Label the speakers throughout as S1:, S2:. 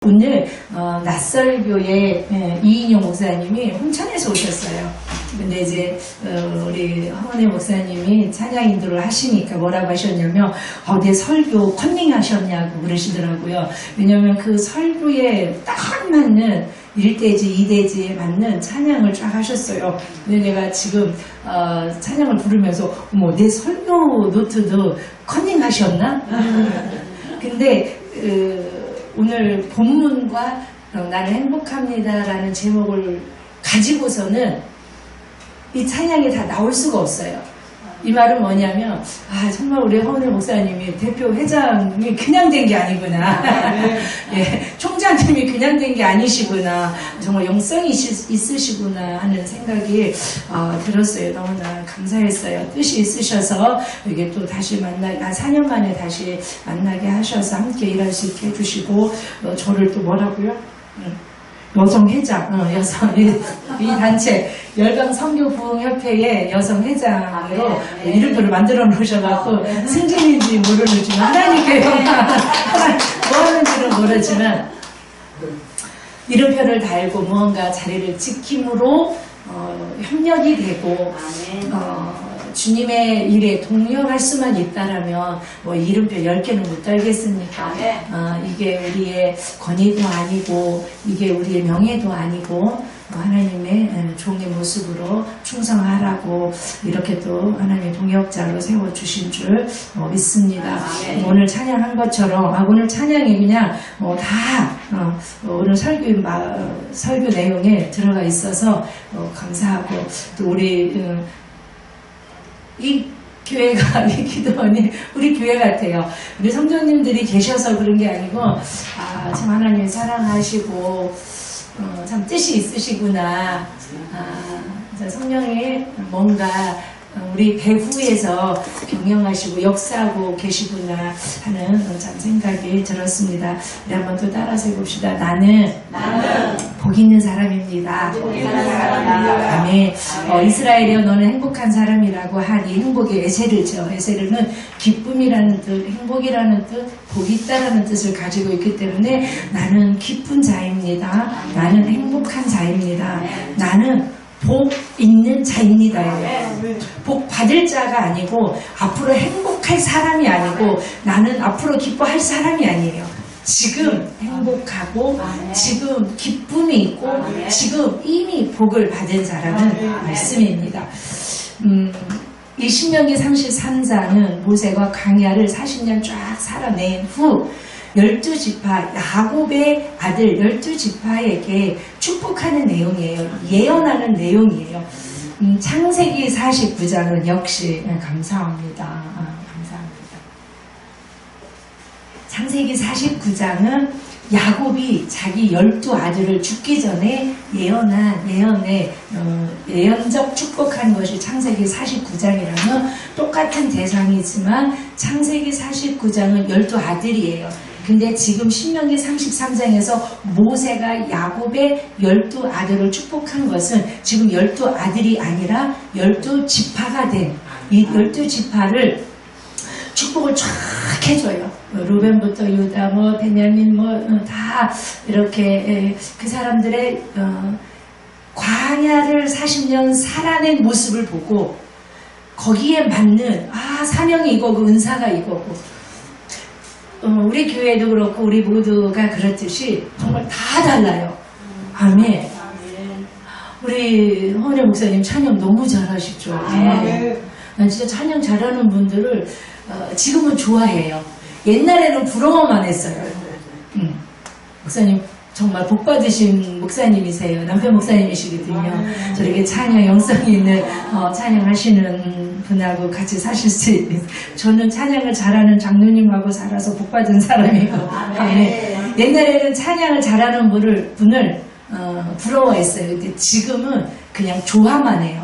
S1: 오늘 낯설교회 이인용 목사님이 홍천에서 오셨어요. 근데 이제 우리 허원혜 목사님이 찬양 인도를 하시니까 뭐라고 하셨냐면 내 설교 컨닝 하셨냐고 그러시더라고요. 왜냐면 그 설교에 딱 맞는 1대지 2대지에 맞는 찬양을 쫙 하셨어요. 근데 내가 지금 찬양을 부르면서 어머 내 설교 노트도 컨닝 하셨나? 근데 오늘 본문과 나는 행복합니다라는 제목을 가지고서는 이 찬양이 다 나올 수가 없어요. 이 말은 뭐냐면 정말 우리 허은혜 목사님이 대표 회장이 그냥 된 게 아니구나. 예, 총장님이 그냥 된 게 아니시구나. 정말 영성이 있으시구나 하는 생각이 들었어요. 너무나 감사했어요. 뜻이 있으셔서 이게 또 다시 4년 만에 다시 만나게 하셔서 함께 일할 수 있게 해주시고 저를 또 뭐라고요? 여성회장, 이 단체, 열강선교부흥협회의 여성회장으로 이름표를 만들어 놓으셔갖고, 승진인지 모르지만, 하나님께 뭐 하는지는 모르지만, 이름표를 달고 무언가 자리를 지킴으로, 협력이 되고, 주님의 일에 동력할 수만 있다라면 뭐 이름표 10개는 못 달겠습니까? 이게 우리의 권위도 아니고 이게 우리의 명예도 아니고 하나님의 종의 모습으로 충성하라고 이렇게 또 하나님의 동역자로 세워주신 줄 믿습니다. 오늘 찬양한 것처럼 오늘 찬양이 그냥 오늘 설교 내용에 들어가 있어서 감사하고 또 우리 이 교회가 이 기도원이 우리 교회 같아요. 우리 성도님들이 계셔서 그런 게 아니고 참 하나님 사랑하시고 참 뜻이 있으시구나. 성령이 뭔가 우리 배후에서 경영하시고 역사하고 계시구나 하는 참 생각이 들었습니다. 우리 한번 또 따라서 해봅시다. 나는 복 있는 사람입니다. 아멘. 이스라엘이여 너는 행복한 사람이라고 한 이 행복의 에세르죠. 에세르는 기쁨이라는 뜻, 행복이라는 뜻, 복이 있다라는 뜻을 가지고 있기 때문에 나는 기쁜 자입니다. 나는 행복한 자입니다. 나는 복 있는 자입니다. 복 받을 자가 아니고 앞으로 행복할 사람이 아니고 나는 앞으로 기뻐할 사람이 아니에요. 지금 행복하고 지금 기쁨이 있고 지금 이미 복을 받은 사람은 말씀입니다. 이 신명기 33장은 모세가 광야를 40년 쫙 살아낸 후 12지파 야곱의 아들 12지파에게 축복하는 내용이에요. 예언하는 내용이에요. 창세기 49장은 역시 감사합니다. 감사합니다. 창세기 49장은 야곱이 자기 12아들을 죽기 전에 예언적 축복한 것이 창세기 49장이라는 똑같은 대상이지만 창세기 49장은 12아들이에요. 근데 지금 신명기 33장에서 모세가 야곱의 12아들을 축복한 것은 지금 12아들이 아니라 12지파가 된 이 12지파를 축복을 쫙 해줘요. 루벤부터 유다, 베냐민, 다 이렇게 그 사람들의 광야를 40년 살아낸 모습을 보고 거기에 맞는 사명이 이거고 은사가 이거고 우리 교회도 그렇고 우리 모두가 그렇듯이 정말 다 달라요. 아멘. 우리 허은혜 목사님 찬양 너무 잘하시죠. 난 진짜 찬양 잘하는 분들을 지금은 좋아해요. 옛날에는 부러워만 했어요. 목사님 정말 복 받으신 목사님이세요. 남편 목사님이시거든요. 저렇게 찬양 영성이 있는 찬양하시는 분하고 같이 사실 수 있는. 저는 찬양을 잘하는 장로님하고 살아서 복 받은 사람이고. 옛날에는 찬양을 잘하는 분을 부러워했어요. 근데 지금은 그냥 좋아만 해요.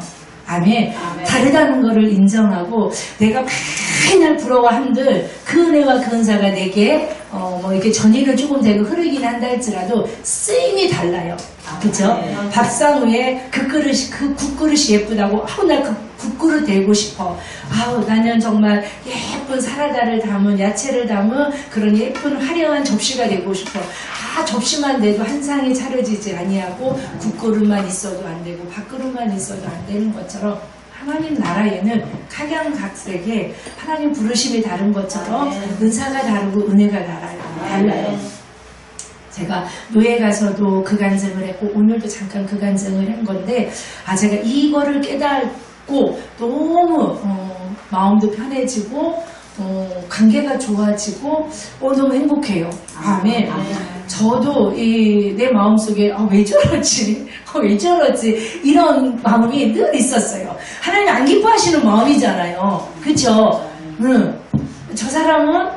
S1: 아멘. 다르다는 것을 인정하고 내가 맨날 부러워한들 그 은혜와 그 은사가 내게 이렇게 전이를 조금 되고 흐르긴 한다 할지라도 쓰임이 달라요. 그쵸? 밥상 위에 그 국그릇이 예쁘다고 나 그 국그릇 되고 싶어. 나는 정말 예쁜 사라다를 담은 야채를 담은 그런 예쁜 화려한 접시가 되고 싶어. 다 접시만 내도 한 상이 차려지지 아니하고 국그릇만 있어도 안 되고 밥그릇만 있어도 안 되는 것처럼 하나님 나라에는 각양각색의 하나님 부르심이 다른 것처럼 은사가 다르고 은혜가 달라요. 제가 노예 가서도 그 간증을 했고 오늘도 잠깐 그 간증을 한 건데 제가 이거를 깨닫고 너무 마음도 편해지고 관계가 좋아지고 너무 행복해요. 아멘. 저도 내 마음속에 왜 저러지? 왜 저러지? 이런 마음이 늘 있었어요. 하나님 안 기뻐하시는 마음이잖아요. 그쵸? 저 사람은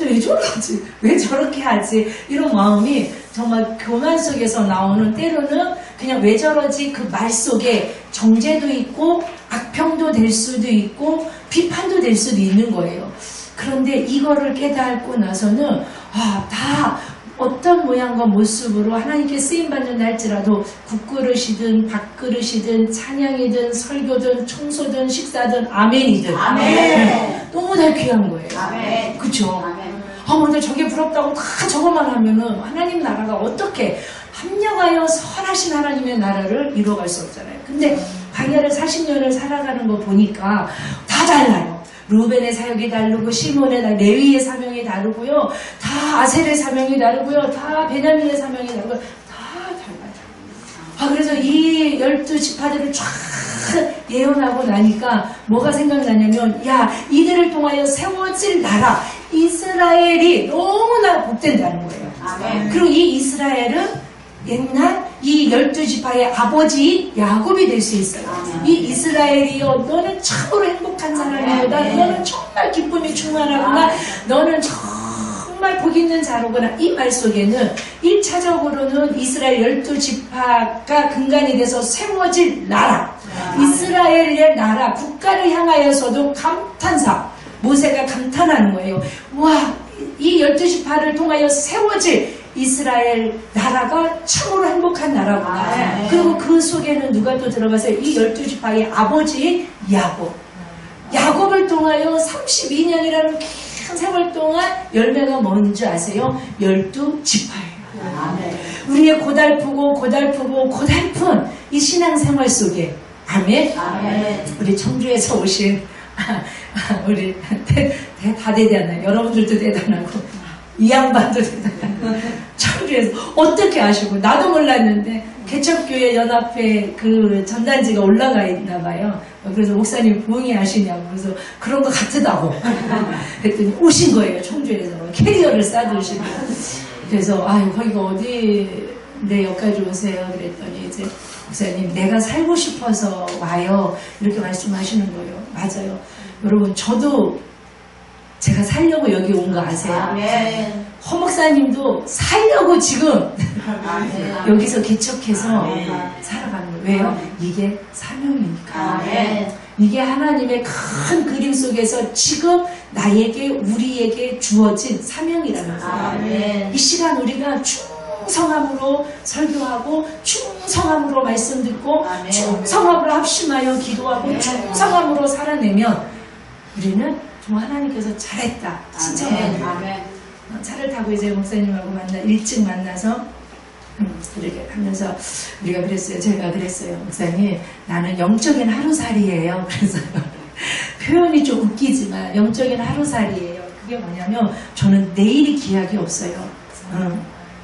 S1: 왜 저러지? 왜 저렇게 하지? 이런 마음이 정말 교만 속에서 나오는 때로는 그냥 왜 저러지? 그 말 속에 정죄도 있고 악평도 될 수도 있고 비판도 될 수도 있는 거예요. 그런데 이거를 깨닫고 나서는 다 어떤 모양과 모습으로 하나님께 쓰임받는 날지라도 국그릇이든 밥그릇이든 찬양이든 설교든 청소든 식사든 아멘이든 너무 다 귀한 거예요. 아멘. 그쵸? 근데 저게 부럽다고 다 저것만 하면은 하나님 나라가 어떻게 합력하여 선하신 하나님의 나라를 이루어갈 수 없잖아요. 근데 광야를 40년을 살아가는 거 보니까 다 달라요. 루벤의 사역이 다르고 시몬의 레위의 사명이 다르고요. 다 아셀의 사명이 다르고요. 다 베냐민의 사명이 다르고요. 다 달라요. 그래서 이 12지파들을 쫙 예언하고 나니까 뭐가 생각나냐면 이들을 통하여 세워질 나라 이스라엘이 너무나 복된다는 거예요. 아멘. 그리고 이 이스라엘은 옛날 이 12지파의 아버지 야곱이 될 수 있어요. 이 이스라엘이여 너는 참으로 행복한 사람이구나. 너는 정말 기쁨이 충만하구나. 너는 정말 복 있는 자로구나. 이 말 속에는 1차적으로는 이스라엘 12지파가 근간이 돼서 세워질 나라, 이스라엘의 나라, 국가를 향하여서도 감탄사, 모세가 감탄하는 거예요. 이 12지파를 통하여 세워질 이스라엘 나라가 참으로 행복한 나라구나. 그리고 그 속에는 누가 또 들어가서요? 이 12지파의 아버지 야곱을 통하여 32년이라는 긴 세월 동안 열매가 뭔지 아세요? 12지파예요. 우리의 고달픈 이 신앙생활 속에 아멘. 우리 청주에서 오신 우리 다 대단해요. 여러분들도 대단하고 이 양반도 대단하고 청주에서 어떻게 아시고 나도 몰랐는데 개척교회 연합회 그 전단지가 올라가 있나 봐요. 그래서 목사님 부흥이 아시냐고. 그래서 그런 거 같다고 그랬더니 오신 거예요. 청주에서 캐리어를 싸두시고. 그래서 거기가 어디인데 여기까지 오세요. 그랬더니 이제 목사님 내가 살고 싶어서 와요. 이렇게 말씀하시는 거예요. 맞아요. 여러분 저도 제가 살려고 여기 온 거 아세요? 아멘. 허 목사님도 살려고 지금 여기서 개척해서 살아가는 거예요. 왜요? 이게 사명이니까. 아멘. 이게 하나님의 큰 그림 속에서 지금 나에게 우리에게 주어진 사명이라는 거예요. 아멘. 이 시간 우리가 충성함으로 설교하고 충성함으로 말씀 듣고 아멘. 충성함으로 합심하여 기도하고 아멘. 충성함으로 살아내면 우리는 정말 하나님께서 잘했다 칭찬합니다. 차를 타고 이제 목사님하고 일찍 만나서 이렇게 하면서 제가 그랬어요. 목사님 나는 영적인 하루살이에요. 그래서 표현이 좀 웃기지만 영적인 하루살이에요. 그게 뭐냐면 저는 내일이 기약이 없어요.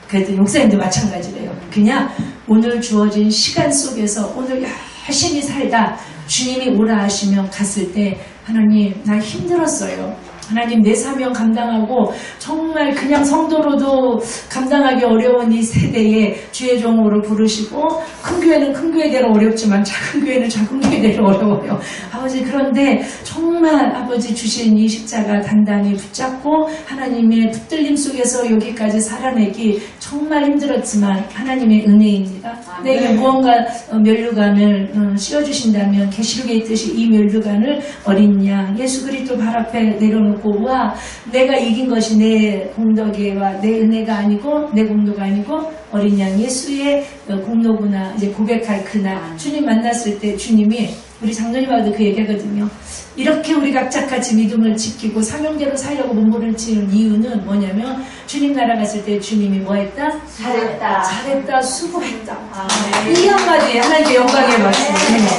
S1: 그랬더니 목사님도 마찬가지래요. 그냥 오늘 주어진 시간 속에서 오늘 열심히 살다 주님이 오라 하시면 갔을 때 하나님 나 힘들었어요. 하나님 내 사명 감당하고 정말 그냥 성도로도 감당하기 어려운 이 세대에 주의 종으로 부르시고 큰 교회는 큰 교회대로 어렵지만 작은 교회는 작은 교회대로 어려워요. 아버지 그런데 정말 아버지 주신 이 십자가 단단히 붙잡고 하나님의 붙들림 속에서 여기까지 살아내기 정말 힘들었지만 하나님의 은혜입니다. 내게 무언가 면류관을 씌워주신다면 계시록에 있듯이 이 면류관을 어린 양 예수 그리스도 발 앞에 내려놓고 와 내가 이긴 것이 내 공덕이와 내 은혜가 아니고 내 공로가 아니고 어린 양 예수의 공로구나 이제 고백할 그날 주님 만났을 때 주님이 우리 장로님하고도 그 얘기하거든요. 이렇게 우리 각자같이 믿음을 지키고 사명대로 살려고 몸부림을 치는 이유는 뭐냐면 주님 나라 갔을 때 주님이 뭐 했다?
S2: 잘했다.
S1: 잘했다, 수고했다. 이 한마디에 하나님께 영광의 말씀이에요.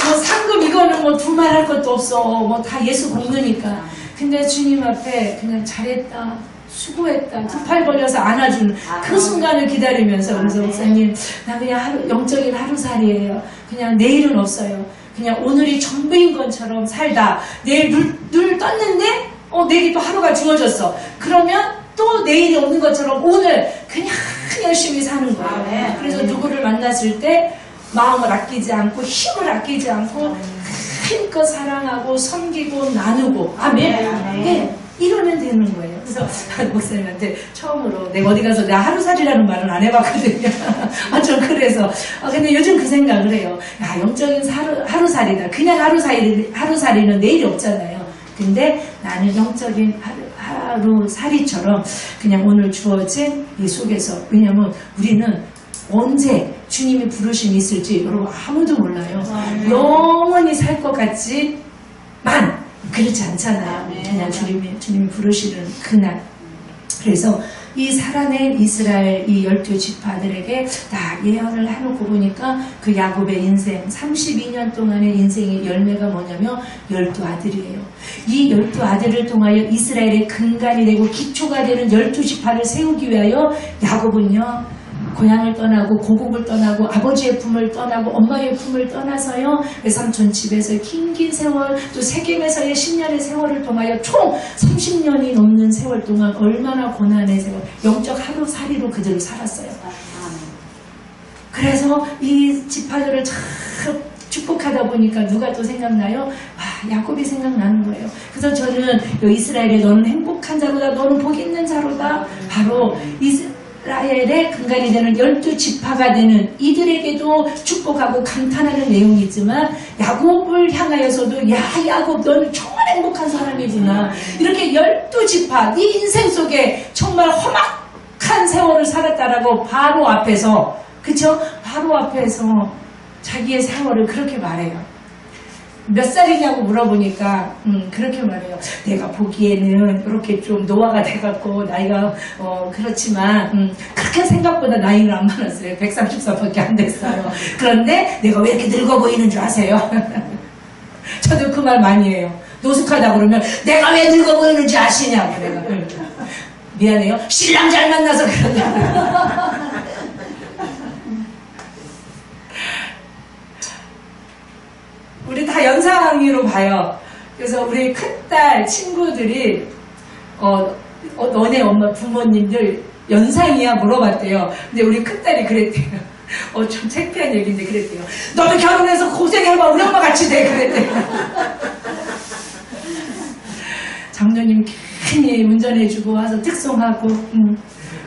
S1: 뭐 상금 이거는 뭐 두말할 것도 없어. 뭐 다 예수 공느니까. 근데 주님 앞에 그냥 잘했다, 수고했다, 두 팔 벌려서 안아주는 그 순간을 기다리면서 그래서 목사님 나 그냥 영적인 하루살이에요. 그냥 내일은 없어요. 그냥 오늘이 전부인 것처럼 살다. 내일 눈을 떴는데 내일이 또 하루가 주어졌어. 그러면 또 내일이 없는 것처럼 오늘 그냥 열심히 사는 거예요. 그래서 누구를 만났을 때 마음을 아끼지 않고 힘을 아끼지 않고 힘껏 사랑하고 섬기고 나누고 아멘. 네, 이러면 되는 거예요. 그래서 목사님한테 처음으로 내가 어디 가서 내가 하루살이라는 말은 안 해봤거든요. 좀 그래서 근데 요즘 그 생각을 해요. 야, 영적인 하루살이다. 그냥 하루살이는 내일이 없잖아요. 근데 나는 영적인 하루살이처럼 그냥 오늘 주어진 이 속에서 왜냐면 우리는 언제 주님이 부르심이 있을지 여러분 아무도 몰라요. 영원히 살 것 같지만 그렇지 않잖아요. 그냥 주님이 부르시는 그날. 그래서 이 살아낸 이스라엘 이 12지파들에게 다 예언을 해놓고 보니까 그 야곱의 인생 32년 동안의 인생의 열매가 뭐냐면 12아들이에요. 이 12아들을 통하여 이스라엘의 근간이 되고 기초가 되는 12지파를 세우기 위하여 야곱은요 고향을 떠나고 고국을 떠나고 아버지의 품을 떠나고 엄마의 품을 떠나서요 외삼촌 집에서 긴 세월 또 세겜에서의 10년의 세월을 통하여 총 30년이 넘는 세월 동안 얼마나 고난의 세월 영적 하루살이로 그들을 살았어요. 그래서 이 지파들을 참 축복하다 보니까 누가 또 생각나요? 야곱이 생각나는 거예요. 그래서 저는 이스라엘에 너는 행복한 자로다 너는 복이 있는 자로다 바로 이스라엘의 근간이 되는 12지파가 되는 이들에게도 축복하고 감탄하는 내용이지만 야곱을 향하여서도 야 야곱 너는 정말 행복한 사람이구나. 이렇게 12지파 네 인생 속에 정말 험악한 세월을 살았다라고 바로 앞에서 그쵸? 바로 앞에서 자기의 세월을 그렇게 말해요. 몇 살이냐고 물어보니까 그렇게 말해요. 내가 보기에는 이렇게 좀 노화가 돼갖고 나이가 그렇지만 그렇게 생각보다 나이는 안 많았어요. 134밖에 안 됐어요. 그런데 내가 왜 이렇게 늙어 보이는 줄 아세요? 저도 그 말 많이 해요. 노숙하다 그러면 내가 왜 늙어 보이는지 아시냐고 내가. 미안해요. 신랑 잘 만나서 그런다. 우리 다 연상으로 봐요. 그래서 우리 큰딸 친구들이 너네 엄마 부모님들 연상이야 물어봤대요. 근데 우리 큰딸이 그랬대요. 좀 창피한 얘기인데 그랬대요. 너도 결혼해서 고생해봐 우리 엄마 같이 돼 그랬대요. 장로님 괜히 운전해주고 와서 특송하고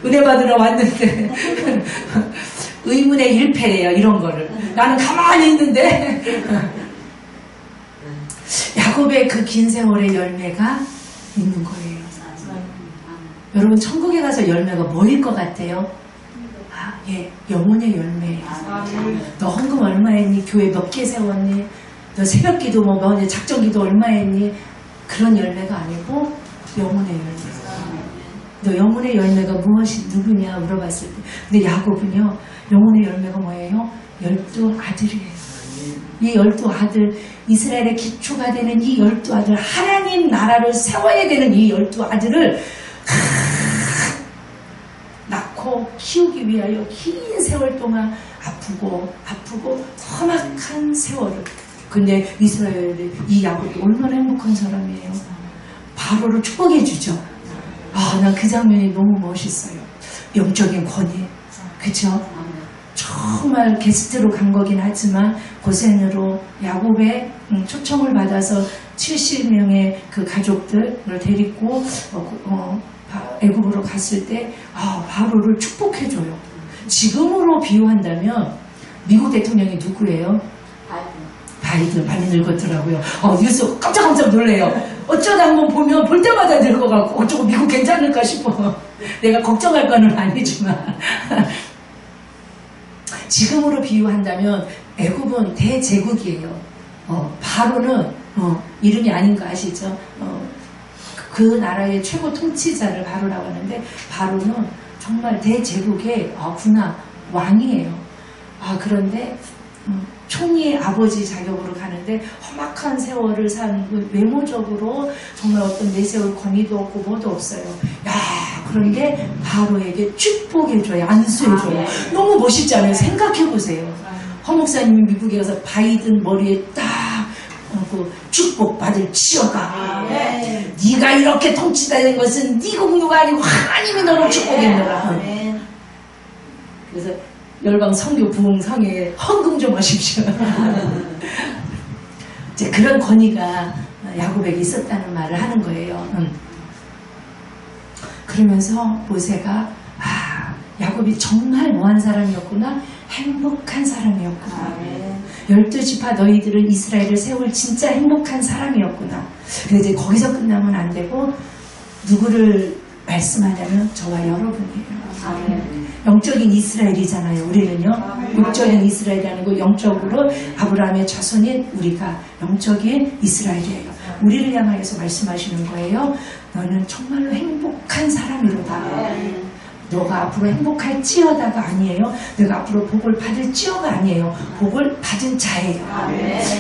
S1: 은혜 받으러 왔는데 의문의 일패래요 이런 거를. 나는 가만히 있는데 야곱의 그 긴 세월의 열매가 있는 거예요. 여러분 천국에 가서 열매가 뭐일 것 같아요? 영혼의 열매예요. 너 헌금 얼마 했니? 교회 몇 개 세웠니? 너 새벽기도 뭐 작정기도 얼마 했니? 그런 열매가 아니고 영혼의 열매. 너 영혼의 열매가 무엇이 누구냐 물어봤을 때 근데 야곱은요 영혼의 열매가 뭐예요? 12아들이에요. 이 12아들 이스라엘의 기초가 되는 이 12아들 하나님 나라를 세워야 되는 이 12아들을 낳고 키우기 위하여 긴 세월 동안 아프고 험악한 세월을 근데 이스라엘의 이 야곱이 얼마나 행복한 사람이에요. 바로를 축복해 주죠. 난 그 장면이 너무 멋있어요. 영적인 권위 그쵸? 정말 게스트로 간 거긴 하지만 고생으로 야곱의 초청을 받아서 70명의 그 가족들을 데리고 애굽으로 갔을 때 바로를 축복해줘요. 지금으로 비유한다면 미국 대통령이 누구예요? 바이든 많이 늙었더라고요. 뉴스 깜짝 놀래요. 어쩌다 한번 보면 볼 때마다 늙어갖고 어쩌고 미국 괜찮을까 싶어. 내가 걱정할 거는 아니지만 지금으로 비유한다면 애굽은 대제국이에요. 바로는 이름이 아닌 거 아시죠? 그 나라의 최고 통치자를 바로라고 하는데 바로는 정말 대제국의 군화 왕이에요. 그런데 총리의 아버지 자격으로 가는데 험악한 세월을 산 외모적으로 정말 어떤 내세울 권위도 없고 뭐도 없어요. 그런데 바로에게 축복해줘요. 안수해줘요. 너무 멋있지 않아요? 생각해보세요. 허 목사님이 미국에 가서 바이든 머리에 딱 축복받을 지어가. 네가 이렇게 통치되는 것은 네 공로가 아니고 하나님이 너를 축복했노라. 그래서 열방 선교 부흥성에 헌금 좀 하십시오. 이제 그런 권위가 야곱에게 있었다는 말을 하는 거예요. 그러면서 모세가 야곱이 정말 뭐한 사람이었구나, 행복한 사람이었구나. 12지파 너희들은 이스라엘을 세울 진짜 행복한 사람이었구나. 근데 이제 거기서 끝나면 안 되고 누구를 말씀하냐면 저와 여러분이에요. 영적인 이스라엘이잖아요. 우리는요. 육적인 이스라엘이 아니고 영적으로 아브라함의 자손인 우리가 영적인 이스라엘이에요. 우리를 향하여서 말씀하시는 거예요. 너는 정말로 행복한 사람이로다. 너가 앞으로 행복할지어다가 아니에요. 내가 앞으로 복을 받을지어가 아니에요. 복을 받은 자예요.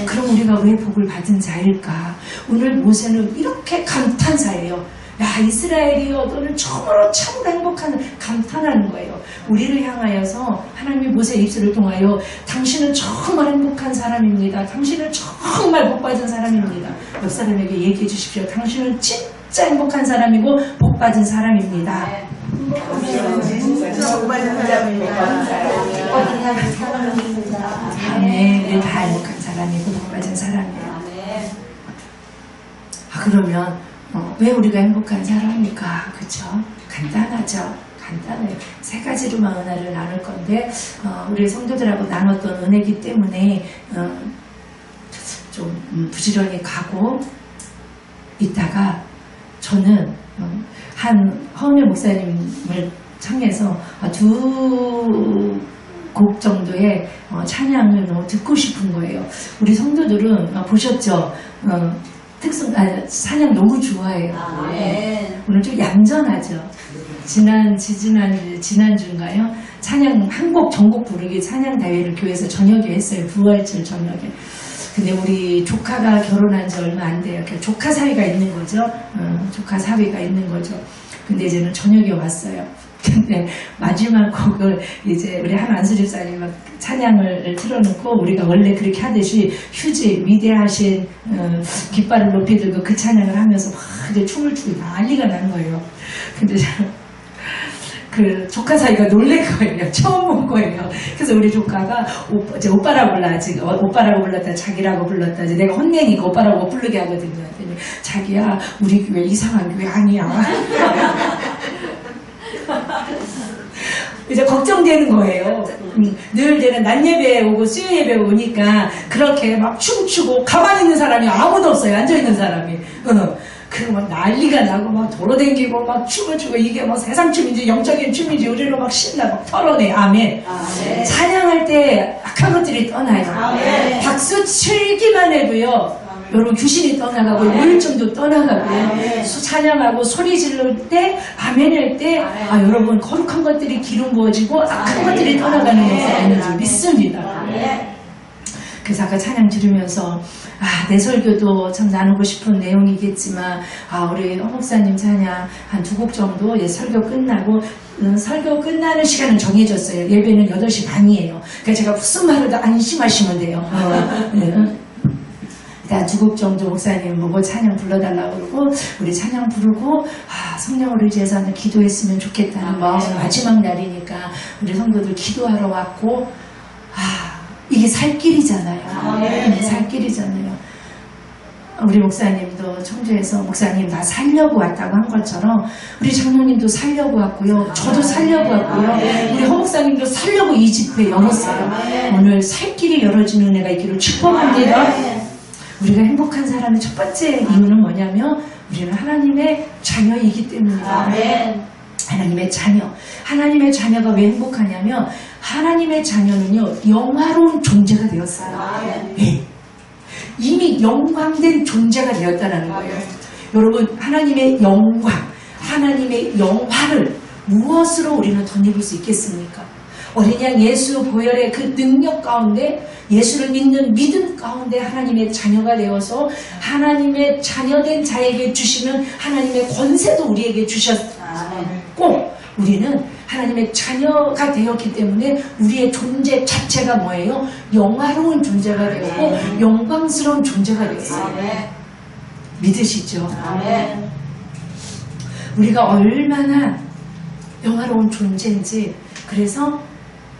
S1: 그럼 우리가 왜 복을 받은 자일까? 오늘 모세는 이렇게 감탄사예요. 이스라엘이여 너는 처음으로 참으로 행복한, 감탄하는 거예요. 우리를 향하여서 하나님이 모세의 입술을 통하여 당신은 정말 행복한 사람입니다. 당신은 정말 복받은 사람입니다. 옆 사람에게 얘기해 주십시오. 당신은 진짜 행복한 사람이고 복받은 사람입니다. 아멘. 우리 다 행복한 사람이고 복받은 사람이에요. 그러면 왜 우리가 행복한 사람입니까? 그쵸? 간단하죠. 간단해요. 세 가지로만 은혜를 나눌 건데 우리 성도들하고 나눴던 은혜이기 때문에 좀 부지런히 가고 있다가 저는 한 허은혜 목사님을 청해서 두 곡 정도의 찬양을 너무 듣고 싶은 거예요. 우리 성도들은 보셨죠? 찬양 너무 좋아해요. 오늘 좀 얌전하죠. 지난주인가요? 찬양 한 곡 전곡 부르기 찬양 대회를 교회에서 저녁에 했어요. 부활절 저녁에. 근데 우리 조카가 결혼한 지 얼마 안 돼요. 조카 사위가 있는 거죠. 조카 사위가 있는 거죠. 근데 이제는 저녁에 왔어요. 근데 마지막 곡을 이제 우리 한 안수집사님이 찬양을 틀어놓고 우리가 원래 그렇게 하듯이 휴지 위대하신 깃발을 높이 들고 그 찬양을 하면서 막 이제 춤을 추고 난리가 나는 거예요. 근데 그 조카 사이가 놀란 거예요. 처음 본 거예요. 그래서 우리 조카가 이제 오빠라고 불러. 지금 오빠라고 불렀다 자기라고 불렀다. 이제 내가 혼내니까 오빠라고 부르게 하거든요. 그랬더니 자기야 우리 교회 이상한 교회 아니야. 이제 걱정되는 거예요. 늘 내가 낮 예배에 오고 수요 예배에 오니까 그렇게 막 춤추고 가만히 있는 사람이 아무도 없어요. 앉아있는 사람이. 그리고 막 난리가 나고 막 돌아다니고 막 춤을 추고 이게 뭐 세상 춤인지 영적인 춤인지 우리로 막 신나 막 털어내. 아멘. 아멘. 찬양할 때 악한 것들이 떠나요. 아멘. 박수 치기만 해도요. 여러분 귀신이 떠나가고 우울증도 떠나가고요. 찬양하고 소리 지를 때 아멘 할 때 여러분 거룩한 것들이 기름 부어지고 악한 것들이 떠나가는 것을 있는 줄 믿습니다. 그래서 아까 찬양 들으면서 내 설교도 참 나누고 싶은 내용이겠지만 우리 허 목사님 찬양 한 두 곡 정도 설교 끝나고 설교 끝나는 시간은 정해졌어요. 예배는 8시 반이에요. 그러니까 제가 무슨 말을 더 안심하시면 돼요. 일단 두 곡 정도 목사님 보고 찬양 불러달라고 그러고 우리 찬양 부르고 성령을 의지해서 기도했으면 좋겠다는 마음은 마지막 날이니까 우리 성도들 기도하러 왔고 이게 살 길이잖아요. 살 길이잖아요. 우리 목사님도 청주에서 목사님 나 살려고 왔다고 한 것처럼 우리 장로님도 살려고 왔고요. 저도 살려고 왔고요. 우리 허 목사님도 살려고 이 집회 열었어요. 오늘 살 길이 열어지는 은혜가 있기를 축복합니다. 우리가 행복한 사람의 첫 번째 이유는 뭐냐면 우리는 하나님의 자녀이기 때문입니다. 하나님의 자녀. 하나님의 자녀가 왜 행복하냐면 하나님의 자녀는요 영화로운 존재가 되었어요. 네. 이미 영광된 존재가 되었다는 거예요. 여러분 하나님의 영광, 하나님의 영화를 무엇으로 우리는 덧입을 수 있겠습니까? 어린 양 예수 보혈의 그 능력 가운데 예수를 믿는 믿음 가운데 하나님의 자녀가 되어서 하나님의 자녀된 자에게 주시는 하나님의 권세도 우리에게 주셨고 우리는 하나님의 자녀가 되었기 때문에 우리의 존재 자체가 뭐예요? 영화로운 존재가 되었고 영광스러운 존재가 되었어요. 믿으시죠? 우리가 얼마나 영화로운 존재인지 그래서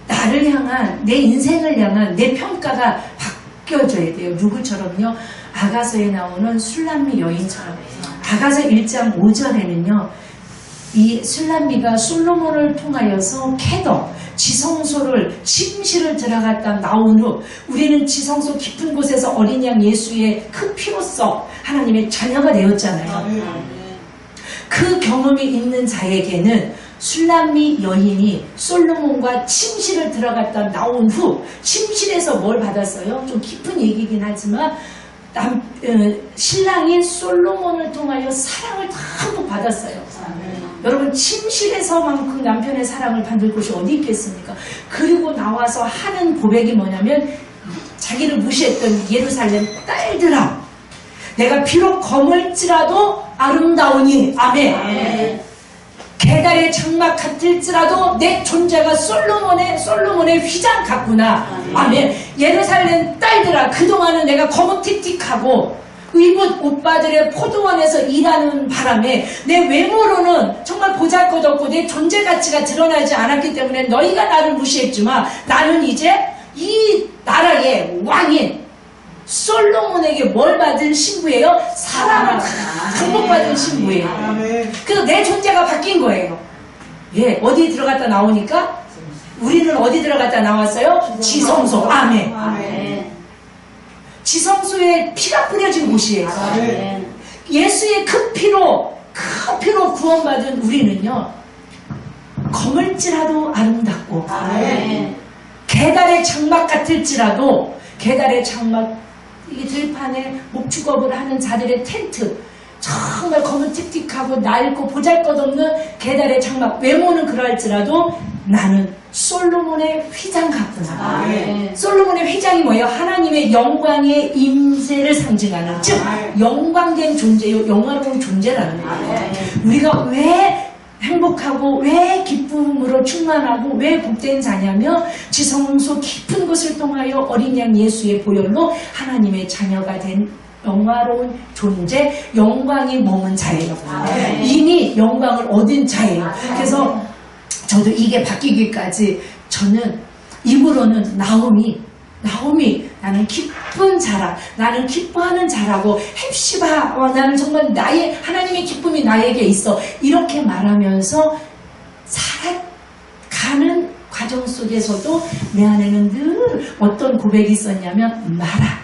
S1: 나를 향한 내 인생을 향한 내 평가가 바뀌어져야 돼요. 누구처럼요? 아가서에 나오는 술람미 여인처럼. 아가서 1장 5절에는요. 이 술람미가 솔로몬을 통하여서 캐더 지성소를 침실을 들어갔다 나온 후 우리는 지성소 깊은 곳에서 어린 양 예수의 그 피로써 하나님의 자녀가 되었잖아요. 그 경험이 있는 자에게는 술람미 여인이 솔로몬과 침실을 들어갔다 나온 후 침실에서 뭘 받았어요? 좀 깊은 얘기긴 하지만 신랑인 솔로몬을 통하여 사랑을 다 받았어요. 여러분 침실에서만큼 남편의 사랑을 받을 곳이 어디 있겠습니까? 그리고 나와서 하는 고백이 뭐냐면 자기를 무시했던 예루살렘 딸들아 내가 비록 검을지라도 아름다우니 아멘. 계달의 장막 같을지라도 내 존재가 솔로몬의 휘장 같구나. 아멘. 예루살렘 딸들아 그동안은 내가 거뭇틱틱하고 의붓 오빠들의 포도원에서 일하는 바람에 내 외모로는 정말 보잘것없고 내 존재 가치가 드러나지 않았기 때문에 너희가 나를 무시했지만 나는 이제 이 나라의 왕인 솔로몬에게 뭘 받은 신부예요? 사랑을 축복받은 신부예요. 그래서 내 존재가 바뀐 거예요. 예, 어디 들어갔다 나오니까 우리는 어디 들어갔다 나왔어요? 지성소. 아멘. 지성소에 피가 뿌려진 곳이에요. 예수의 그 피로 구원받은 우리는요 검을지라도 아름답고 계달의 장막 같을지라도 계달의 장막 이 들판에 목축업을 하는 자들의 텐트 정말 거뭇틱틱하고 낡고 보잘것없는 계달의 장막 외모는 그럴지라도 나는 솔로몬의 휘장 같구나. 솔로몬의 휘장이 뭐예요? 하나님의 영광의 임재를 상징하는 즉 영광된 존재요 영화로운 존재라는 거예요. 우리가 왜 행복하고 왜 기쁨으로 충만하고 왜 복된 자냐면 지성소 깊은 곳을 통하여 어린 양 예수의 보혈로 하나님의 자녀가 된 영화로운 존재, 영광이 머문 자예요. 이미 영광을 얻은 자예요. 그래서 저도 이게 바뀌기까지 저는 입으로는 나오미 나는 기쁜 자라 나는 기뻐하는 자라고 헵시바 나는 정말 나의 하나님의 기쁨이 나에게 있어 이렇게 말하면서 살아가는 과정 속에서도 내 안에는 늘 어떤 고백이 있었냐면 마라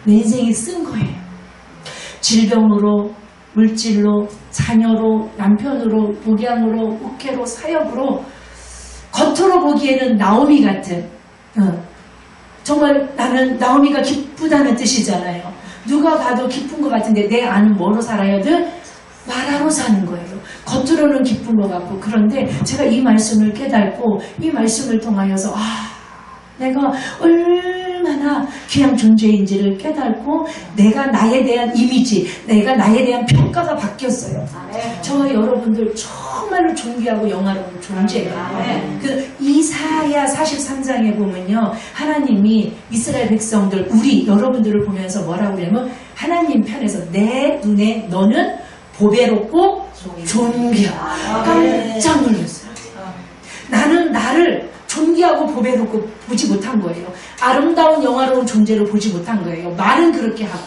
S1: 내 인생이 쓴 거예요. 질병으로 물질로 자녀로 남편으로 복양으로 목회로 사역으로 겉으로 보기에는 나오미 같은 정말 나는 나오미가 기쁘다는 뜻이잖아요. 누가 봐도 기쁜 것 같은데 내 안은 뭐로 살아요? 늘 마라로 사는 거예요. 겉으로는 기쁜 것 같고 그런데 제가 이 말씀을 깨닫고 이 말씀을 통하여서 내가 얼마나 귀한 존재인지를 깨닫고 내가 나에 대한 이미지, 내가 나에 대한 평가가 바뀌었어요. 저와 여러분들 정말로 존귀하고 영화로운 존재예요. 그 이사야 43장에 보면요. 하나님이 이스라엘 백성들, 우리 여러분들을 보면서 뭐라고 그러냐면 하나님 편에서 내 눈에 너는 보배롭고 존귀하고 깜짝 놀랐어요. 나는 나를 존귀하고 보배롭고 보지 못한 거예요. 아름다운 영화로운 존재를 보지 못한 거예요. 말은 그렇게 하고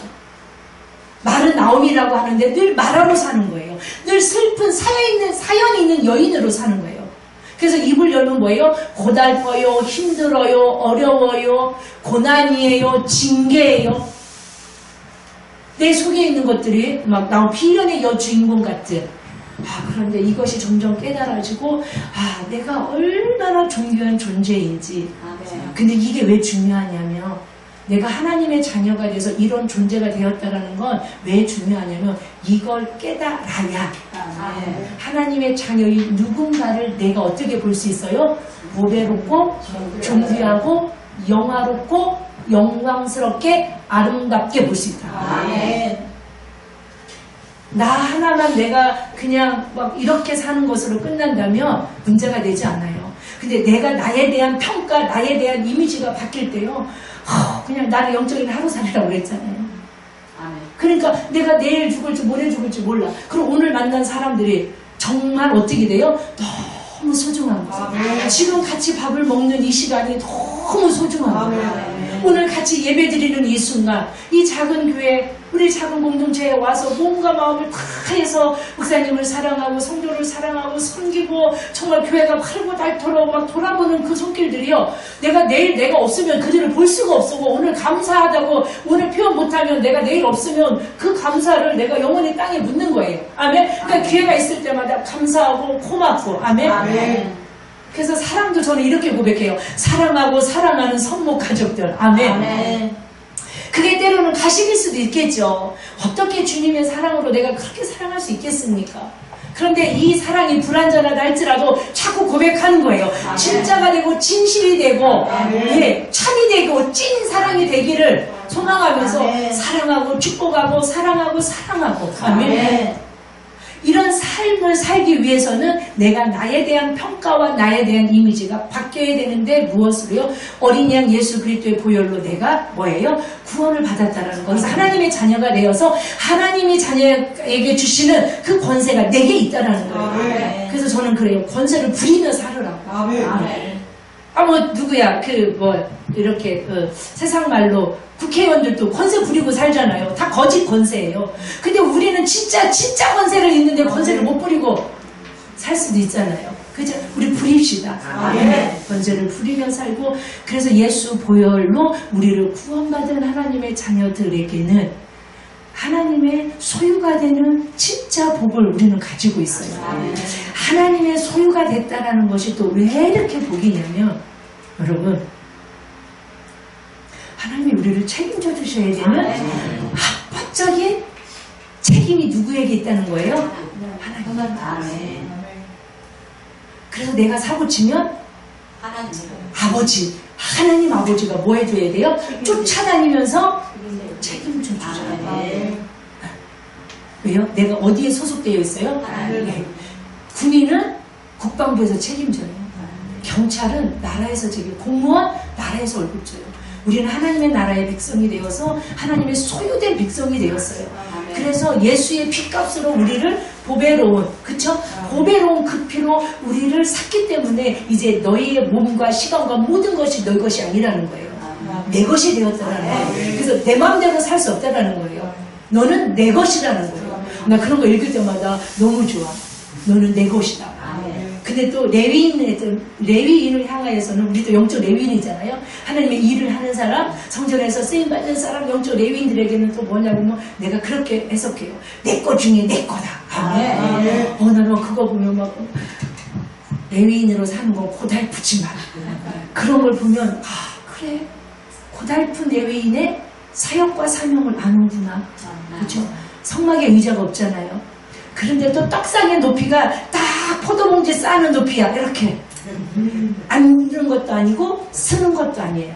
S1: 말은 나옴이라고 하는데 늘 마라로 사는 거예요. 늘 슬픈 사연이 있는 여인으로 사는 거예요. 그래서 입을 열면 뭐예요? 고달퍼요, 힘들어요, 어려워요, 고난이에요, 징계예요. 내 속에 있는 것들이 막 나온 비련의 여주인공 같은 그런데 이것이 점점 깨달아지고 내가 얼마나 존귀한 존재인지. 근데 이게 왜 중요하냐면 내가 하나님의 자녀가 돼서 이런 존재가 되었다라는 건 왜 중요하냐면 이걸 깨달아야 하나님의 자녀인 누군가를 내가 어떻게 볼 수 있어요? 보배롭고 존귀하고 영화롭고 영광스럽게 아름답게 볼 수 있다. 나 하나만 내가 그냥 막 이렇게 사는 것으로 끝난다면 문제가 되지 않아요. 근데 내가 나에 대한 평가, 나에 대한 이미지가 바뀔 때요. 그냥 나는 영적인 하루살이라고 그랬잖아요. 그러니까 내가 내일 죽을지 모레 죽을지 몰라. 그럼 오늘 만난 사람들이 정말 어떻게 돼요? 너무 소중한 거예요. 지금 같이 밥을 먹는 이 시간이 너무 소중한 거예요. 오늘 같이 예배드리는 이 순간, 이 작은 교회, 우리 작은 공동체에 와서 몸과 마음을 다 해서 목사님을 사랑하고 성도를 사랑하고 섬기고 정말 교회가 팔고 닳도록 막 돌아보는 그 손길들이요. 내가 내가 없으면 그들을 볼 수가 없고 오늘 감사하다고 오늘 표현 못하면 내가 내일 없으면 그 감사를 내가 영원히 땅에 묻는 거예요. 아멘. 그러니까 기회가 있을 때마다 감사하고 고맙고. 아멘. 그래서 사랑도 저는 이렇게 고백해요. 사랑하고 사랑하는 성목 가족들. 아멘. 그게 때로는 가식일 수도 있겠죠. 어떻게 주님의 사랑으로 내가 그렇게 사랑할 수 있겠습니까? 그런데 이 사랑이 불완전하다 할지라도 자꾸 고백하는 거예요. 진짜가 되고 진실이 되고 참이 되고 찐 사랑이 되기를 소망하면서 사랑하고 축복하고 사랑하고 사랑하고. 아멘. 이런 삶을 살기 위해서는 내가 나에 대한 평가와 나에 대한 이미지가 바뀌어야 되는데 무엇으로요? 어린 양 예수 그리스도의 보혈로 내가 뭐예요? 구원을 받았다라는 거. 그래서 하나님의 자녀가 되어서 하나님이 자녀에게 주시는 그 권세가 내게 있다라는 거예요. 그래서 저는 그래요. 권세를 부리며 살으라고. 누구야? 이렇게 세상 말로 국회의원들도 권세 부리고 살잖아요. 다 거짓 권세예요. 근데 우리는 진짜 권세를 있는데 권세를 못 부리고 살 수도 있잖아요. 그죠? 우리 부립시다. 권세를 부리며 살고, 그래서 예수 보혈로 우리를 구원받은 하나님의 자녀들에게는 하나님의 소유가 되는 진짜 복을 우리는 가지고 있어요. 하나님의 소유가 됐다라는 것이 또 왜 이렇게 복이냐면, 여러분, 하나님이 우리를 책임져 주셔야 되는 합법적인 책임이 누구에게 있다는 거예요? 하나님. 그래서 내가 사고 치면 하나님 아버지가 뭐 해줘야 돼요? 쫓아다니면서 책임져 주셔야. 왜요? 내가 어디에 소속되어 있어요? 군인은 국방부에서 책임져요. 경찰은 나라에서 공무원 나라에서 월급 줘요. 우리는 하나님의 나라의 백성이 되어서 하나님의 소유된 백성이 되었어요. 그래서 예수의 피값으로 우리를 보배로운, 그쵸? 보배로운 그 피로 우리를 샀기 때문에 이제 너희의 몸과 시간과 모든 것이 너희 것이 아니라는 거예요. 내 것이 되었다라는 거예요. 그래서 내 마음대로 살 수 없다라는 거예요. 너는 내 것이라는 거예요. 나 그런 거 읽을 때마다 너무 좋아. 너는 내 것이다. 근데 또 레위인을 향하여서는 우리도 영적 레위인이잖아요. 하나님의 일을 하는 사람, 성전에서 쓰임받는 사람, 영적 레위인들에게는 또 뭐냐면 내가 그렇게 해석해요. 내 것 중에 내 거다. 나는 그거 보면 막 레위인으로 사는 건 고달프지만 그런 걸 보면 그래, 고달픈 레위인의 사역과 사명을 아는구나. 그렇죠? 성막에 의자가 없잖아요. 그런데 또 떡상의 높이가 딱 포도봉지 싸는 높이야. 이렇게 앉는 것도 아니고 서는 것도 아니에요.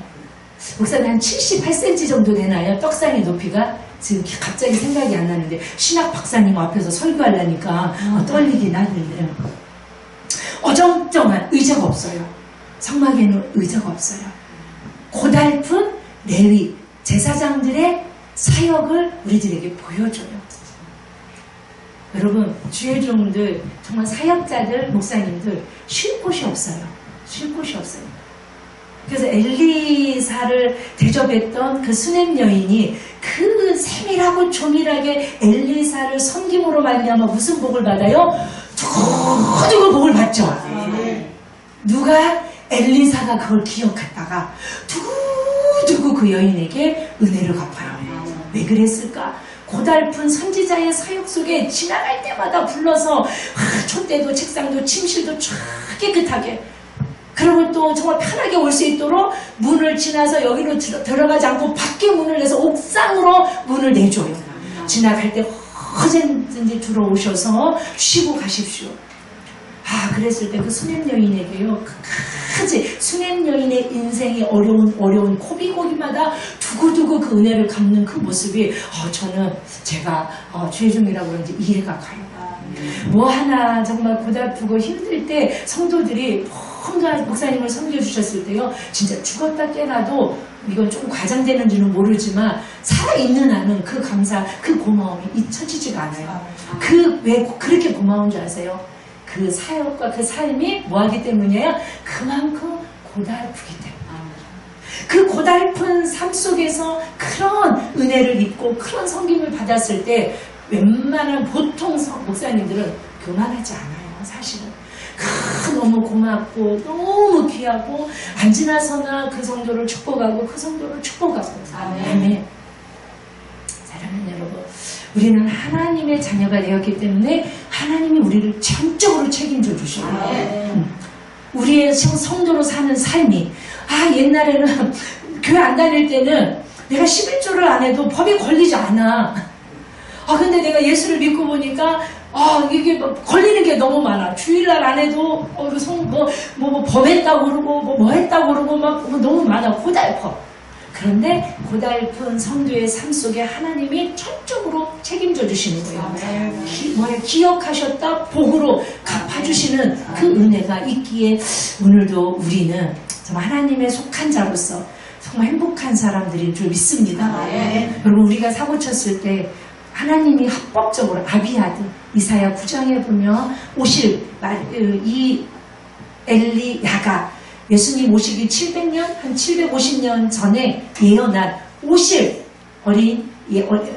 S1: 목사님 한 78cm 정도 되나요? 떡상의 높이가? 지금 갑자기 생각이 안 나는데 신학 박사님 앞에서 설교하려니까 떨리긴 하는데 어정쩡한 의자가 없어요. 성막에는 의자가 없어요. 고달픈 레위 제사장들의 사역을 우리들에게 보여줘요. 여러분, 주의 종들, 정말 사역자들, 목사님들 쉴 곳이 없어요. 쉴 곳이 없어요. 그래서 엘리사를 대접했던 그 수냄 여인이 그 세밀하고 조밀하게 엘리사를 섬김으로 말미암아 무슨 복을 받아요? 두고두고 복을 받죠. 누가? 엘리사가 그걸 기억했다가 두고두고 그 여인에게 은혜를 갚아요. 왜 그랬을까? 고달픈 선지자의 사역 속에 지나갈 때마다 불러서 촛대도 책상도 침실도 쫙 깨끗하게, 그리고 또 정말 편하게 올 수 있도록 문을 지나서 여기로 들어가지 않고 밖에 문을 내서 옥상으로 문을 내줘요. 지나갈 때 언제든지 들어오셔서 쉬고 가십시오. 그랬을 때 그 수냄 여인에게요, 끝까지 수냄 여인의 인생이 어려운 고비고비마다 두고두고 그 은혜를 갚는 그 모습이 저는 제가 죄 중이라고 그런지 이해가 가요. 뭐 하나 정말 고달프고 힘들 때 성도들이 뭔가 목사님을 섬겨주셨을 때요, 진짜 죽었다 깨나도 이건 조금 과장되는지는 모르지만 살아있는 한은 그 감사, 그 고마움이 잊혀지지가 않아요. 왜 그렇게 고마운 줄 아세요? 그 사역과 그 삶이 뭐하기 때문이에요? 그만큼 고달프기 때문에. 그 고달픈 삶 속에서 그런 은혜를 입고 그런 섬김을 받았을 때 웬만한 보통 목사님들은 교만하지 않아요. 사실은 너무 고맙고 너무 귀하고 안 지나서나 그 성도를 축복하고 그 성도를 축복하고. 아멘. 사랑하는 여러분, 우리는 하나님의 자녀가 되었기 때문에 하나님이 우리를 전적으로 책임져 주셔요. 우리의 성도로 사는 삶이, 옛날에는 교회 안 다닐 때는 내가 11조를 안 해도 법에 걸리지 않아. 근데 내가 예수를 믿고 보니까 이게 걸리는 게 너무 많아. 주일날 안 해도 범했다고 그러고 뭐 했다고 그러고 막 너무 많아. 고달퍼. 그런데 고달픈 성도의 삶 속에 하나님이 전적으로 책임져 주시는 거예요. 기억하셨다 복으로 갚아주시는 그 은혜가 있기에 오늘도 우리는 정말 하나님의 속한 자로서 정말 행복한 사람들인 줄 믿습니다. 여러분, 우리가 사고 쳤을 때 하나님이 합법적으로 아비아드, 이사야 9장에 보면 오실 이 엘리야가 예수님 오시기 700년, 한 750년 전에 예언한 오실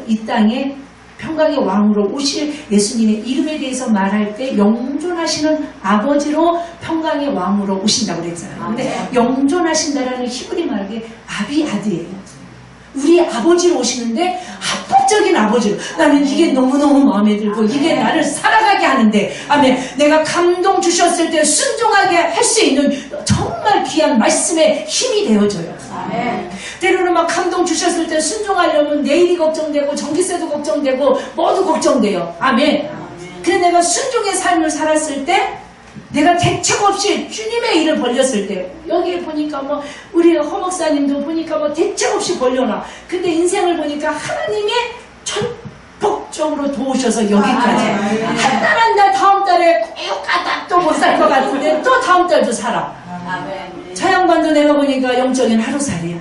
S1: 이 땅에 평강의 왕으로 오실 예수님의 이름에 대해서 말할 때 영존하시는 아버지로 평강의 왕으로 오신다고 그랬잖아요. 근데 영존하신다라는 히브리 말이 아비아드예요. 우리 아버지로 오시는데 합법적인 아버지로. 나는 이게 너무너무 마음에 들고 이게 나를 살아가게 하는데, 아멘. 내가 감동 주셨을 때 순종하게 할 수 있는 정말 귀한 말씀의 힘이 되어져요. 아멘. 때로는 막 감동 주셨을 때 순종하려면 내일이 걱정되고 전기세도 걱정되고 모두 걱정돼요. 아멘. 그래서 내가 순종의 삶을 살았을 때, 내가 대책 없이 주님의 일을 벌렸을 때, 여기에 보니까 우리 허목사님도 보니까 대책 없이 벌려놔. 근데 인생을 보니까 하나님이 전폭적으로 도우셔서 여기까지. 한 달 한 달 다음 달에 꼭 가다 또 못 살 것 같은데 또 다음 달도 살아. 저 양반도 내가 보니까 영적인 하루살이야.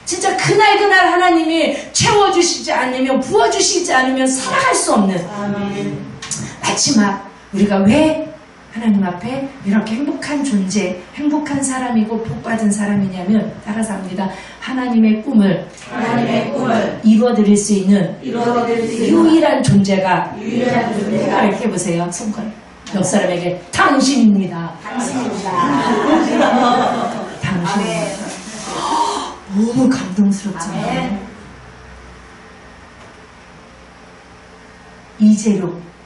S1: 진짜 그날 하나님이 채워주시지 않으면, 부어주시지 않으면 살아갈 수 없는. 마지막 우리가 왜 하나님 앞에 이렇게 행복한 존재, 행복한 사람이고 복받은 사람이냐면, 따라서 합니다. 하나님의 꿈을 이루어드릴 수 있는 유일한 존재가 이렇게 해보세요. 손가락 옆 사람에게 당신입니다. 당신입니다. 너무 감동스럽잖아요.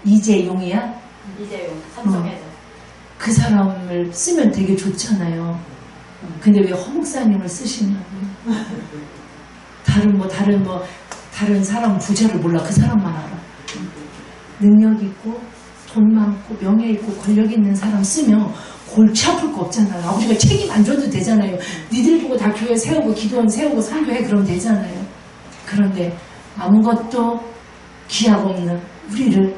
S1: 이재용이야?
S2: 이재용, 삼성에서.
S1: 그 사람을 쓰면 되게 좋잖아요. 근데 왜 허목사님을 쓰시냐고요? 다른 사람 부자를 몰라. 그 사람만 알아. 능력 있고 돈 많고 명예 있고 권력 있는 사람 쓰면 골치 아플 거 없잖아요. 아버지가 책임 안 져도 되잖아요. 니들 보고 다 교회 세우고 기도원 세우고 선교해 그러면 되잖아요. 그런데 아무것도 기약 없는 우리를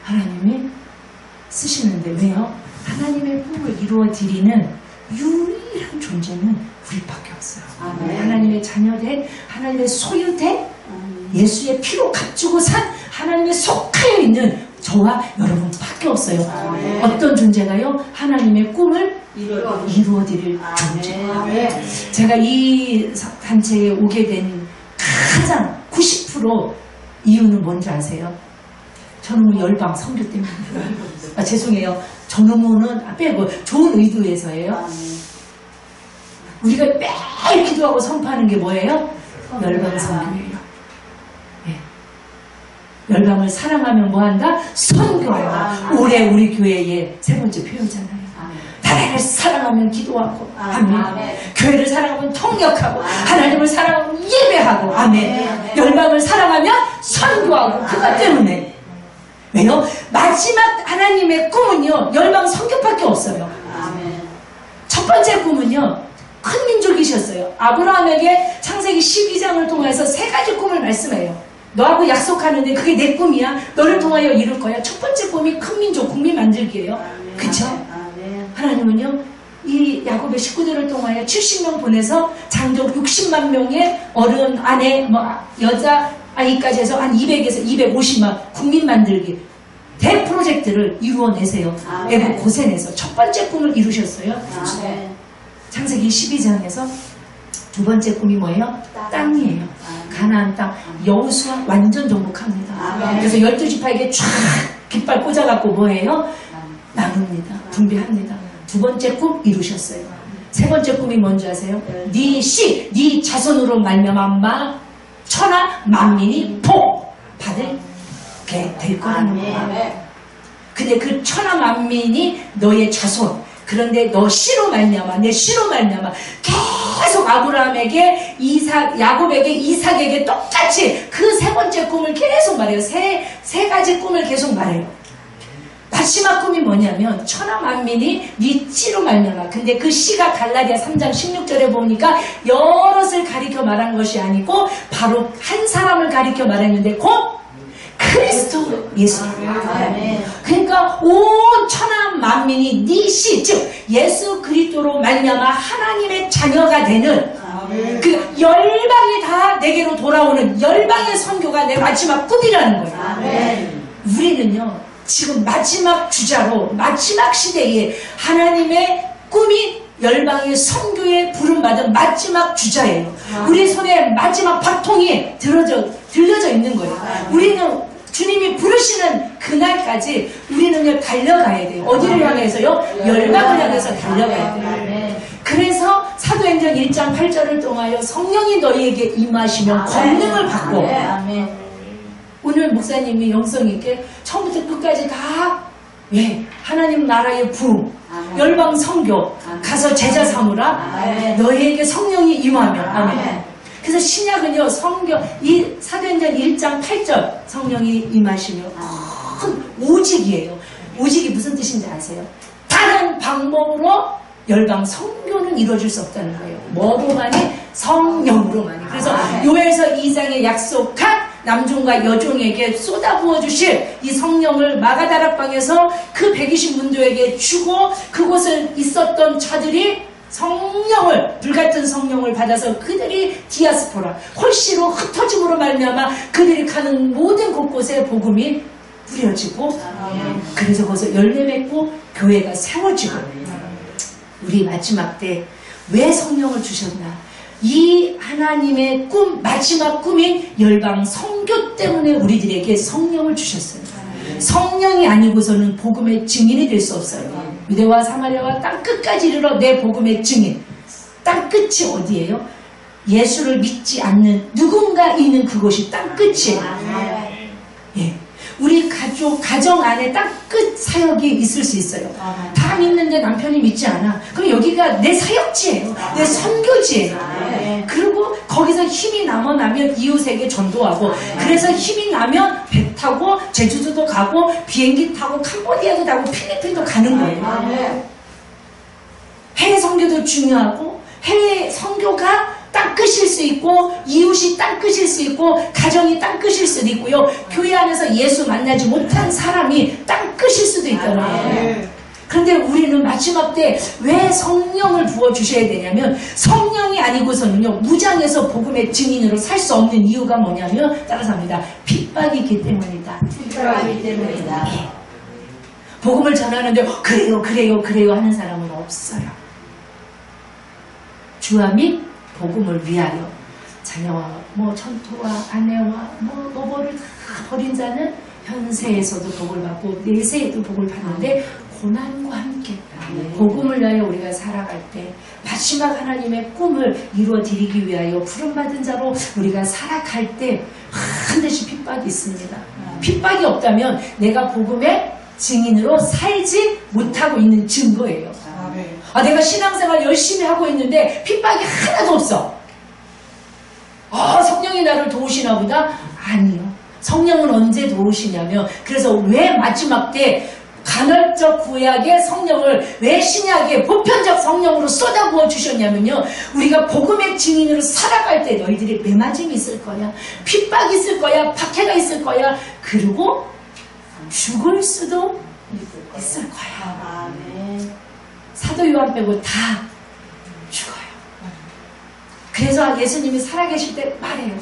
S1: 하나님이 쓰시는데, 왜요? 하나님의 꿈을 이루어드리는 유일한 존재는 우리밖에 없어요. 하나님의 자녀된, 하나님의 소유된, 예수의 피로 값주고 산 하나님의 속하여 있는 저와 여러분밖에 없어요. 어떤 존재가요? 하나님의 꿈을 이루어드릴 존재. 제가 이 단체에 오게 된 가장 90% 이유는 뭔지 아세요? 저는 열방 선교 때문에. 죄송해요. 저놈은 빼고 좋은 의도에서예요. 우리가 매일 기도하고 선포하는 게 뭐예요? 열방 선교예요. 네. 열방을 사랑하면 뭐한다? 선교한다. 올해 우리 교회의 세 번째 표현잖아요. 나라를 사랑하면 기도하고, 아멘. 교회를 사랑하면 통역하고, 하나님을 사랑하면 예배하고, 아멘. 열방을 사랑하면 선교하고, 그것 때문에. 왜요? 마지막 하나님의 꿈은요, 열방 선교밖에 없어요. 첫 번째 꿈은요, 큰 민족이셨어요. 아브라함에게 창세기 12장을 통해서 세 가지 꿈을 말씀해요. 너하고 약속하는데 그게 내 꿈이야. 너를 통하여 이룰 거야. 첫 번째 꿈이 큰 민족, 국민 만들기예요. 그쵸? 하나님은요, 이 야곱의 식구들을 통하여 70명 보내서 장족 60만 명의 어른, 아내, 여자, 아이까지 해서 한 200에서 250만 국민 만들기 대프로젝트를 이루어내세요. 애국 고센에서 첫 번째 꿈을 이루셨어요. 창세기 12장에서 두 번째 꿈이 뭐예요? 땅이에요. 가나안 땅. 여호수아 완전 정복합니다. 그래서 12지파에게 쫙 깃발 꽂아갖고 뭐예요? 나눕니다. 분배합니다. 두 번째 꿈 이루셨어요. 세 번째 꿈이 뭔지 아세요? 네 자손으로 말미암아 천하 만민이 복 받게 될 거라는 거야. 근데 그 천하 만민이 너의 자손. 그런데 너 씨로 말미암아, 내 씨로 말미암아 계속 아브라함에게 야곱에게 이삭에게 똑같이 그 세 번째 꿈을 계속 말해요. 세 가지 꿈을 계속 말해요. 마지막 꿈이 뭐냐면 천하 만민이 네 씨로 말미암아. 근데 그 씨가 갈라디아 3장 16절에 보니까 여럿을 가리켜 말한 것이 아니고 바로 한 사람을 가리켜 말했는데 곧 그리스도 예수. 그러니까 온 천하 만민이 네 씨, 즉 예수 그리스도로 말미암아 하나님의 자녀가 되는 그 열방이 다 내게로 돌아오는 열방의 선교가 내 마지막 꿈이라는 거예요. 우리는요 지금 마지막 주자로 마지막 시대에 하나님의 꿈이 열방의 선교에 부름받은 마지막 주자예요. 우리 손에 마지막 바통이 들려져 있는 거예요. 우리는 주님이 부르시는 그날까지 우리는요 달려가야 돼요. 어디를 향해서요? 열방을 향해서 달려가야 돼요. 그래서 사도행전 1장 8절을 통하여 성령이 너희에게 임하시면 권능을 받고, 오늘 목사님이 영성 있게 처음부터 끝까지 다 하나님 나라의 부흥, 열방 선교, 가서 제자 삼으라, 너희에게 성령이 임하면, 아멘. 그래서 신약은요, 이 사도행전 1장 8절 성령이 임하시며 큰 오직이에요. 오직이 무슨 뜻인지 아세요? 다른 방법으로 열방 선교는 이루어질 수 없다는 거예요. 뭐로만이? 성령으로만이. 그래서 요엘서 2장에 약속한 남종과 여종에게 쏟아부어 주실 이 성령을 마가다락방에서 그 120문도에게 주고 그곳에 있었던 자들이 불같은 성령을 받아서 그들이 디아스포라, 홀씨로 흩어짐으로 말미암아 그들이 가는 모든 곳곳에 복음이 뿌려지고, 그래서 거기서 열매 맺고 교회가 세워지고. 우리 마지막 때 왜 성령을 주셨나? 이 하나님의 꿈, 마지막 꿈인 열방 선교 때문에 우리들에게 성령을 주셨어요. 성령이 아니고서는 복음의 증인이 될 수 없어요. 유대와 사마리아와 땅 끝까지 이르러 내 복음의 증인. 땅 끝이 어디예요? 예수를 믿지 않는 누군가 있는 그곳이 땅 끝이에요. 우리 가정 안에 땅 끝 사역이 있을 수 있어요. 다 믿는데 남편이 믿지 않아. 그럼 여기가 내 사역지예요. 내 선교지예요. 그리고 거기서 힘이 나면 이웃에게 전도하고, 그래서 힘이 나면 배 타고 제주도도 가고 비행기 타고 캄보디아도 가고 필리핀도 가는 거예요. 해외 선교도 중요하고, 해외 선교가 땅끝일 수 있고, 이웃이 땅끝일 수 있고, 가정이 땅끝일 수도 있고요. 교회 안에서 예수 만나지 못한 사람이 땅끝일 수도 있다는 거예요. 그런데 우리는 마지막 때 왜 성령을 부어주셔야 되냐면, 성령이 아니고서는요 무장해서 복음의 증인으로 살 수 없는 이유가 뭐냐면, 따라서 합니다. 핍박이 있기 때문이다.
S2: 핍박이기 때문이다.
S1: 복음을 전하는데 그래요 하는 사람은 없어요. 주와 및 복음을 위하여 자녀와 전토와 아내와 노보를 다 버린 자는 현세에서도 복을 받고 내세에도 복을 받는데, 고난과 함께 복음을 위하여 우리가 살아갈 때 마지막 하나님의 꿈을 이루어 드리기 위하여 부름받은 자로 우리가 살아갈 때 반드시 핍박이 있습니다. 핍박이 없다면 내가 복음의 증인으로 살지 못하고 있는 증거예요. 내가 신앙생활 열심히 하고 있는데 핍박이 하나도 없어. 성령이 나를 도우시나 보다? 아니요. 성령은 언제 도우시냐면, 그래서 왜 마지막 때 간헐적 구약의 성령을 왜 신약의 보편적 성령으로 쏟아부어 주셨냐면요, 우리가 복음의 증인으로 살아갈 때 너희들이 매맞음이 있을 거야, 핍박이 있을 거야, 박해가 있을 거야, 그리고 죽을 수도 있을 거야. 사도 요한 빼고 다 죽어요. 그래서 예수님이 살아계실 때 말해요.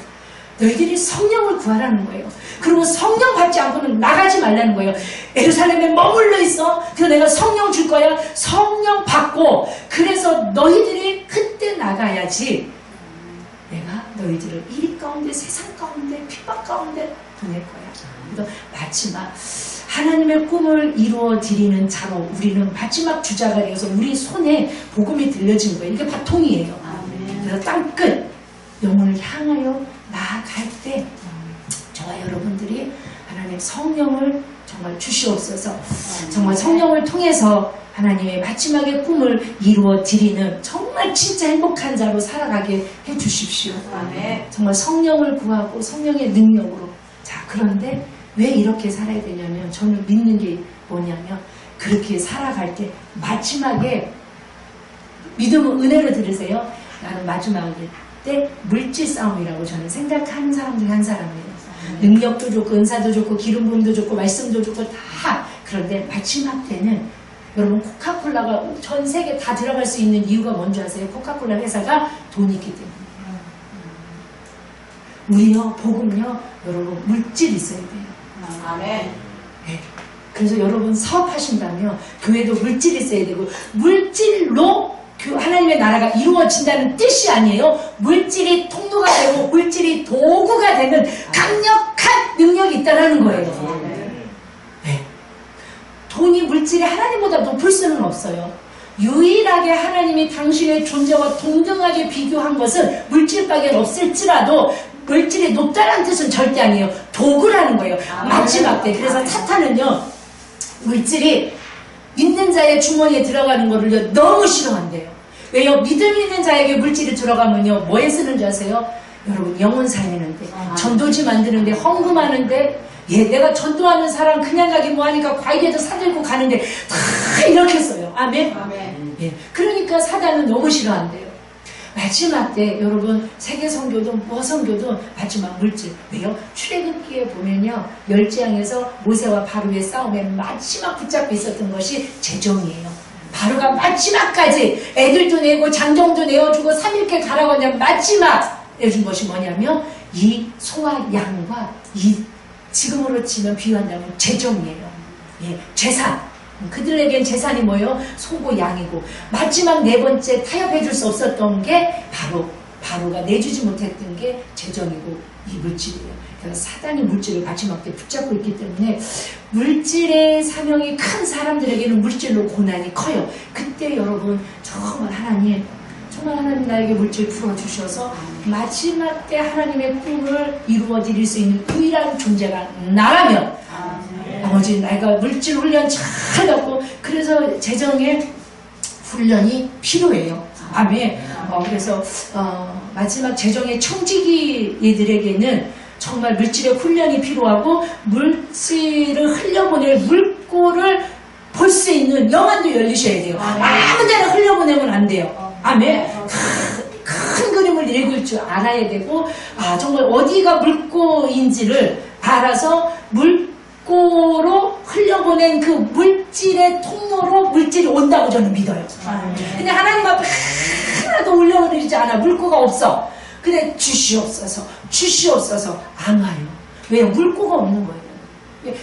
S1: 너희들이 성령을 구하라는 거예요. 그리고 성령 받지 않고는 나가지 말라는 거예요. 예루살렘에 머물러 있어. 그래서 내가 성령 줄 거야. 성령 받고, 그래서 너희들이 그때 나가야지 내가 너희들을 이 가운데, 세상 가운데, 핍박 가운데 보낼 거야. 그래서 마지막 하나님의 꿈을 이루어 드리는 자로 우리는 마지막 주자가 되어서 우리 손에 복음이 들려진 거예요. 이게 바통이에요. 그래서 땅끝 영혼을 향하여 나아갈 때 저와 여러분들이 하나님 성령을 정말 주시옵소서. 정말 성령을 통해서 하나님의 마지막의 꿈을 이루어 드리는 정말 진짜 행복한 자로 살아가게 해 주십시오. 정말 성령을 구하고 성령의 능력으로. 자, 그런데 왜 이렇게 살아야 되냐면, 저는 믿는 게 뭐냐면, 그렇게 살아갈 때 마지막에 믿음은 은혜로 들으세요. 나는 마지막에 때 물질 싸움이라고 저는 생각하는 사람 중에 한 사람이에요. 능력도 좋고 은사도 좋고 기름 부음도 좋고 말씀도 좋고 다. 그런데 마지막 때는 여러분, 코카콜라가 전 세계 다 들어갈 수 있는 이유가 뭔지 아세요? 코카콜라 회사가 돈이 있기 때문이에요. 우리요, 복음요, 여러분 물질이 있어야 돼요.
S2: 아멘.
S1: 네. 그래서 여러분 사업하신다면 교회도 물질이 있어야 되고, 물질로 하나님의 나라가 이루어진다는 뜻이 아니에요. 물질이 통로가 되고 물질이 도구가 되는 강력한 능력이 있다는 거예요. 네. 돈이 물질이 하나님보다 높을 수는 없어요. 유일하게 하나님이 당신의 존재와 동등하게 비교한 것은 물질밖에 없을지라도 물질이 높다는 뜻은 절대 아니에요. 도구라는 거예요. 마지막 때. 그래서 사탄은요, 물질이 믿는 자의 주머니에 들어가는 거를 너무 싫어한대요. 왜요? 믿음 있는 자에게 물질이 들어가면요, 뭐에 쓰는 줄 아세요? 여러분, 영혼 살리는데, 전도지 만드는데, 헌금하는데, 내가 전도하는 사람 그냥 가기 뭐하니까 과일에도 사들고 가는데 다 이렇게 써요. 아멘? 예. 그러니까 사단은 너무 싫어한대요. 마지막 때 여러분, 세계 선교도 뭐 선교도 마지막 물질. 왜요? 출애굽기에 보면요, 열지향에서 모세와 바로의 싸움에 마지막 붙잡고 있었던 것이 재정이에요. 바로가 마지막까지 애들도 내고 장정도 내어주고 3일께 가라고 하냐면 마지막 내준 것이 뭐냐면 이 소와 양과 이 지금으로 치면 비유한다면 재정이에요. 예, 재산. 그들에겐 재산이 뭐예요? 소고 양이고, 마지막 네 번째 타협해 줄 수 없었던 게 바로가 내주지 못했던 게 재정이고 이 물질이에요. 그래서 사단이 물질을 마지막 때 붙잡고 있기 때문에 물질의 사명이 큰 사람들에게는 물질로 고난이 커요. 그때 여러분, 정말 하나님 나에게 물질 풀어주셔서 마지막 때 하나님의 꿈을 이루어 드릴 수 있는 유일한 존재가 나라면, 나머지 내가 물질 훈련 잘 받고, 그래서 재정의 훈련이 필요해요. 아멘. 그래서 마지막 재정의 청지기들에게는 정말 물질의 훈련이 필요하고, 물질을 흘려보낼 물꼬를 볼 수 있는 영안도 열리셔야 돼요. 아무 데나 흘려보내면 안 돼요. 아멘. 큰 그림을 읽을 줄 알아야 되고, 정말 어디가 물꼬인지를 알아서 물꼬로 흘려보낸 그 물질의 통로로 물질이 온다고 저는 믿어요. 근데 하나님 앞에 하나도 올려드리지 않아. 물꼬가 없어. 근데 주시옵소서 안 와요. 왜요? 물꼬가 없는 거예요.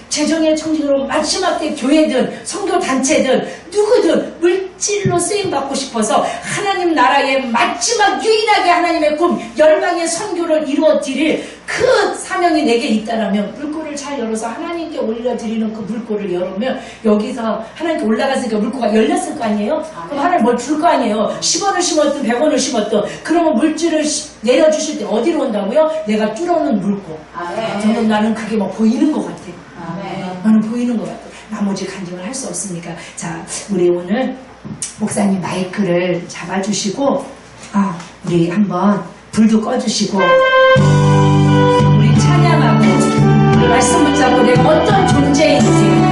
S1: 재정의 청지기로 마지막 때 교회든 선교단체든 누구든 물질로 쓰임받고 싶어서 하나님 나라의 마지막 유일하게 하나님의 꿈 열방의 선교를 이루어드릴 그 사명이 내게 있다라면 물꼬를 잘 열어서 하나님께 올려드리는 그 물꼬를 열으면 여기서 하나님께 올라갔으니까 물꼬가 열렸을 거 아니에요? 그럼 하나님 뭘 줄 거 아니에요? 10원을 심었든 100원을 심었든 그러면 물질을 내려주실 때 어디로 온다고요? 내가 뚫어놓은 물꼬. 저는 나는 그게 막 보이는 것 같아. 나는 보이는 것 같아. 나머지 간증을 할 수 없으니까. 자, 우리 오늘 목사님 마이크를 잡아주시고 우리 한번 불도 꺼주시고 우리 찬양하고 우리 말씀 붙잡고 내가 어떤 존재인지